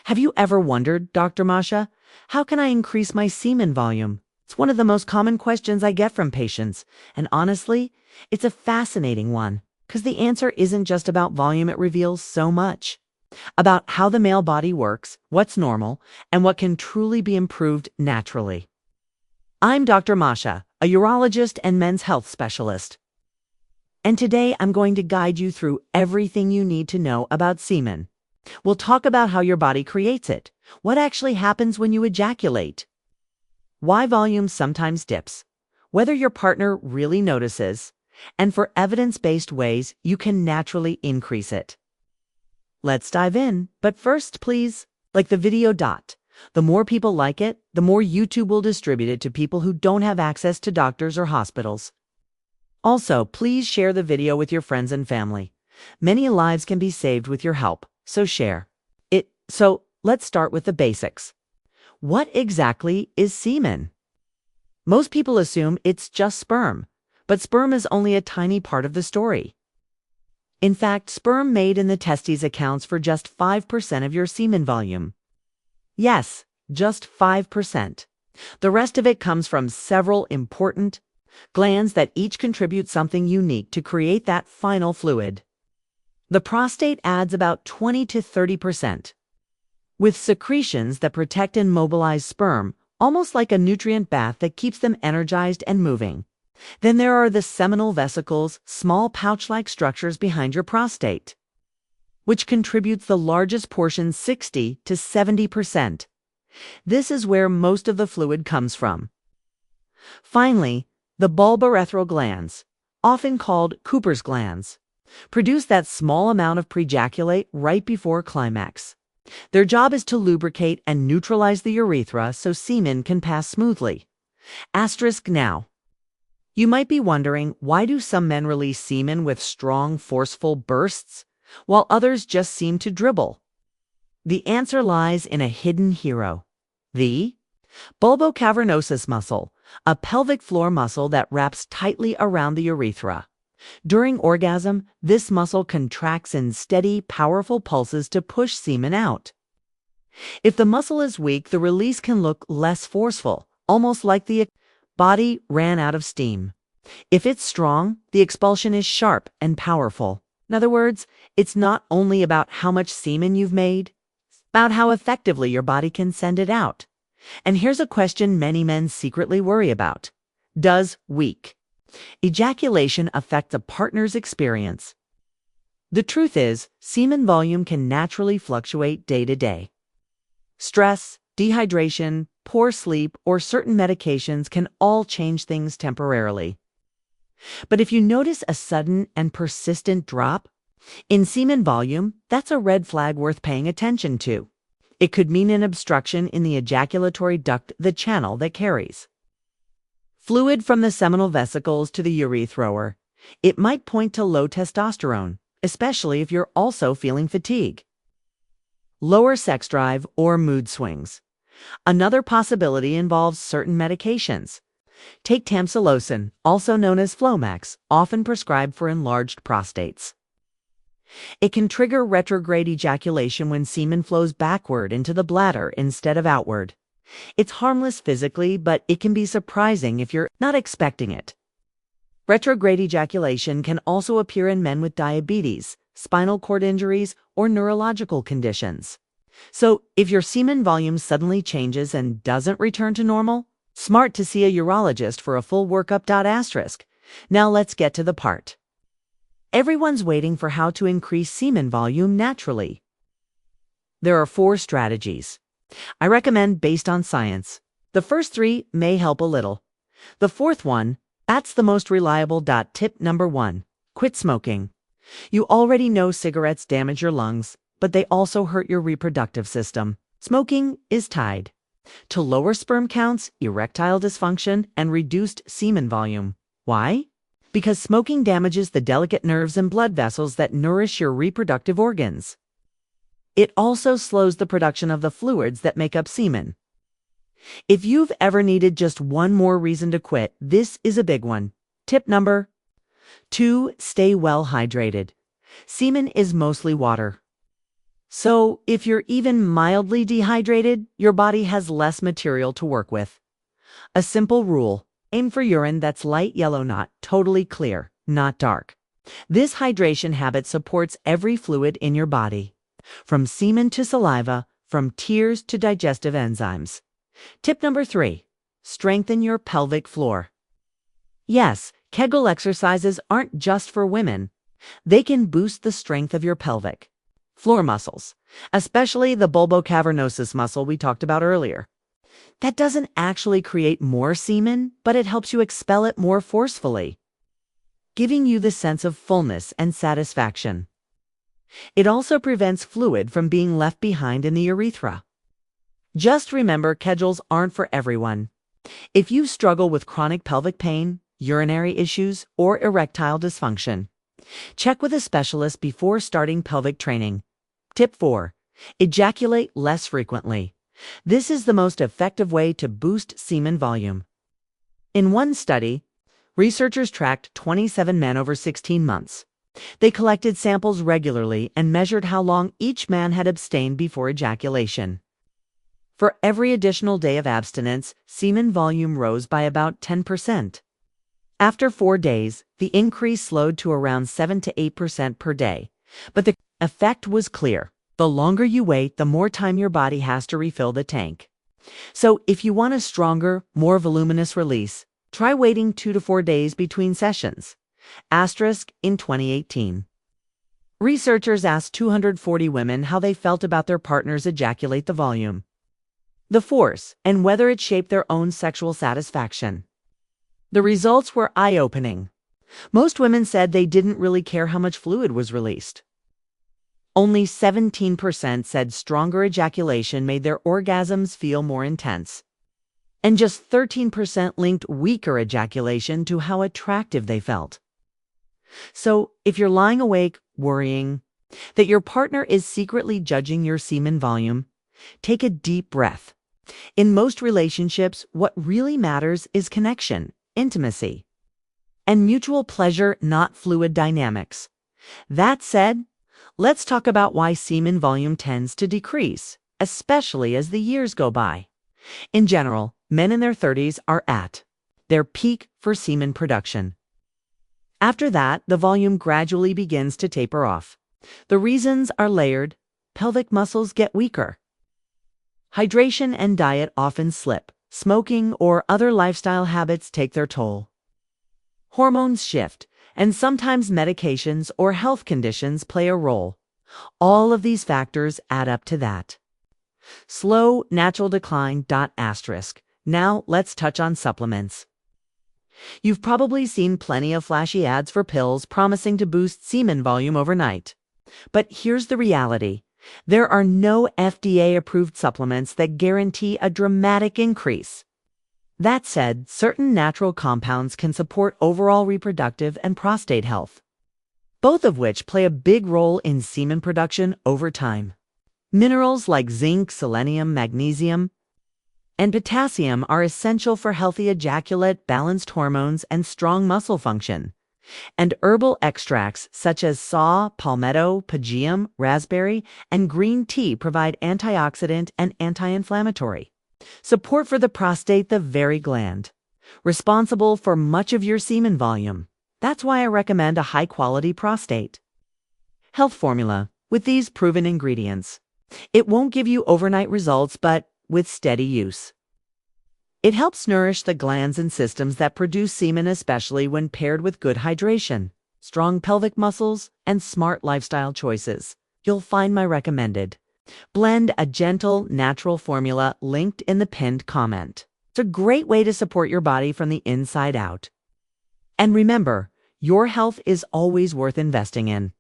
Have you ever wondered, Dr. Masha, how can I increase my semen volume? It's one of the most common questions I get from patients, and honestly, it's a fascinating one, because the answer isn't just about volume. It reveals so much about how the male body works, what's normal, and what can truly be improved naturally. I'm Dr. Masha, a urologist and men's health specialist. And today I'm going to guide you through everything you need to know about semen. We'll talk about how your body creates it, what actually happens when you ejaculate, why volume sometimes dips, whether your partner really notices, and for evidence-based ways you can naturally increase it. Let's dive in, but first, please, like the video. The more people like it, the more YouTube will distribute it to people who don't have access to doctors or hospitals. Also, please share the video with your friends and family. Many lives can be saved with your help, so share it. So let's start with the basics. What exactly is semen? Most people assume it's just sperm, but sperm is only a tiny part of the story. In fact, sperm made in the testes accounts for just 5% of your semen volume. Yes, just 5%. The rest of it comes from several important glands that each contribute something unique to create that final fluid. The prostate adds about 20 to 30%, with secretions that protect and mobilize sperm, almost like a nutrient bath that keeps them energized and moving. Then there are the seminal vesicles, small pouch-like structures behind your prostate, which contributes the largest portion, 60 to 70%. This is where most of the fluid comes from. Finally, the bulbourethral glands, often called Cooper's glands, produce that small amount of prejaculate right before climax. Their job is to lubricate and neutralize the urethra so semen can pass smoothly. Asterisk now. You might be wondering, why do some men release semen with strong, forceful bursts, while others just seem to dribble? The answer lies in a hidden hero, the bulbocavernosus muscle, a pelvic floor muscle that wraps tightly around the urethra. During orgasm, this muscle contracts in steady, powerful pulses to push semen out. If the muscle is weak, the release can look less forceful, almost like the body ran out of steam. If it's strong, the expulsion is sharp and powerful. In other words, it's not only about how much semen you've made, it's about how effectively your body can send it out. And here's a question many men secretly worry about. Does weak ejaculation affect a partner's experience? The truth is, semen volume can naturally fluctuate day to day. Stress, dehydration, poor sleep, or certain medications can all change things temporarily. But if you notice a sudden and persistent drop in semen volume, that's a red flag worth paying attention to. It could mean an obstruction in the ejaculatory duct, the channel that carries fluid from the seminal vesicles to the urethra. It might point to low testosterone, especially if you're also feeling fatigue, lower sex drive, or mood swings. Another possibility involves certain medications. Take tamsulosin, also known as Flomax, often prescribed for enlarged prostates. It can trigger retrograde ejaculation when semen flows backward into the bladder instead of outward. It's harmless physically, but it can be surprising if you're not expecting it. Retrograde ejaculation can also appear in men with diabetes, spinal cord injuries, or neurological conditions. So, if your semen volume suddenly changes and doesn't return to normal, smart to see a urologist for a full workup. Asterisk. Now let's get to the part everyone's waiting for: how to increase semen volume naturally. There are 4 strategies I recommend based on science. The first 3 may help a little. The 4th one, that's the most reliable. Tip number 1, quit smoking. You already know cigarettes damage your lungs, but they also hurt your reproductive system. Smoking is tied to lower sperm counts, erectile dysfunction, and reduced semen volume. Why? Because smoking damages the delicate nerves and blood vessels that nourish your reproductive organs. It also slows the production of the fluids that make up semen. If you've ever needed just one more reason to quit, this is a big one. Tip number 2, stay well hydrated. Semen is mostly water. So, if you're even mildly dehydrated, your body has less material to work with. A simple rule: aim for urine that's light yellow, not totally clear, not dark. This hydration habit supports every fluid in your body, from semen to saliva, from tears to digestive enzymes. Tip number 3: strengthen your pelvic floor. Yes, Kegel exercises aren't just for women. They can boost the strength of your pelvic floor muscles, especially the bulbocavernosus muscle we talked about earlier. That doesn't actually create more semen, but it helps you expel it more forcefully, giving you the sense of fullness and satisfaction. It also prevents fluid from being left behind in the urethra. Just remember, Kegels aren't for everyone. If you struggle with chronic pelvic pain, urinary issues, or erectile dysfunction, check with a specialist before starting pelvic training. Tip 4: ejaculate less frequently. This is the most effective way to boost semen volume. In one study, researchers tracked 27 men over 16 months. They collected samples regularly and measured how long each man had abstained before ejaculation. For every additional day of abstinence, semen volume rose by about 10%. After 4 days, the increase slowed to around 7 to 8% per day. But the effect was clear. The longer you wait, the more time your body has to refill the tank. So if you want a stronger, more voluminous release, try waiting 2 to 4 days between sessions. Asterisk in 2018. Researchers asked 240 women how they felt about their partner's ejaculate the volume, the force, and whether it shaped their own sexual satisfaction. The results were eye-opening. Most women said they didn't really care how much fluid was released. Only 17% said stronger ejaculation made their orgasms feel more intense. And just 13% linked weaker ejaculation to how attractive they felt. So, if you're lying awake, worrying that your partner is secretly judging your semen volume, take a deep breath. In most relationships, what really matters is connection, intimacy, and mutual pleasure, not fluid dynamics. That said, let's talk about why semen volume tends to decrease, especially as the years go by. In general, men in their 30s are at their peak for semen production. After that, the volume gradually begins to taper off. The reasons are layered. Pelvic muscles get weaker. Hydration and diet often slip. Smoking or other lifestyle habits take their toll. Hormones shift, and sometimes medications or health conditions play a role. All of these factors add up to that slow, natural decline. Asterisk. Now let's touch on supplements. You've probably seen plenty of flashy ads for pills promising to boost semen volume overnight. But here's the reality. There are no FDA-approved supplements that guarantee a dramatic increase. That said, certain natural compounds can support overall reproductive and prostate health, both of which play a big role in semen production over time. Minerals like zinc, selenium, magnesium, and potassium are essential for healthy ejaculate, balanced hormones, and strong muscle function. And herbal extracts such as saw, palmetto, pygeum, raspberry, and green tea provide antioxidant and anti-inflammatory support for the prostate, the very gland responsible for much of your semen volume. That's why I recommend a high-quality prostate health formula with these proven ingredients. It won't give you overnight results, but with steady use, it helps nourish the glands and systems that produce semen, especially when paired with good hydration, strong pelvic muscles, and smart lifestyle choices. You'll find my recommended blend, a gentle, natural formula, linked in the pinned comment. It's a great way to support your body from the inside out. And remember, your health is always worth investing in.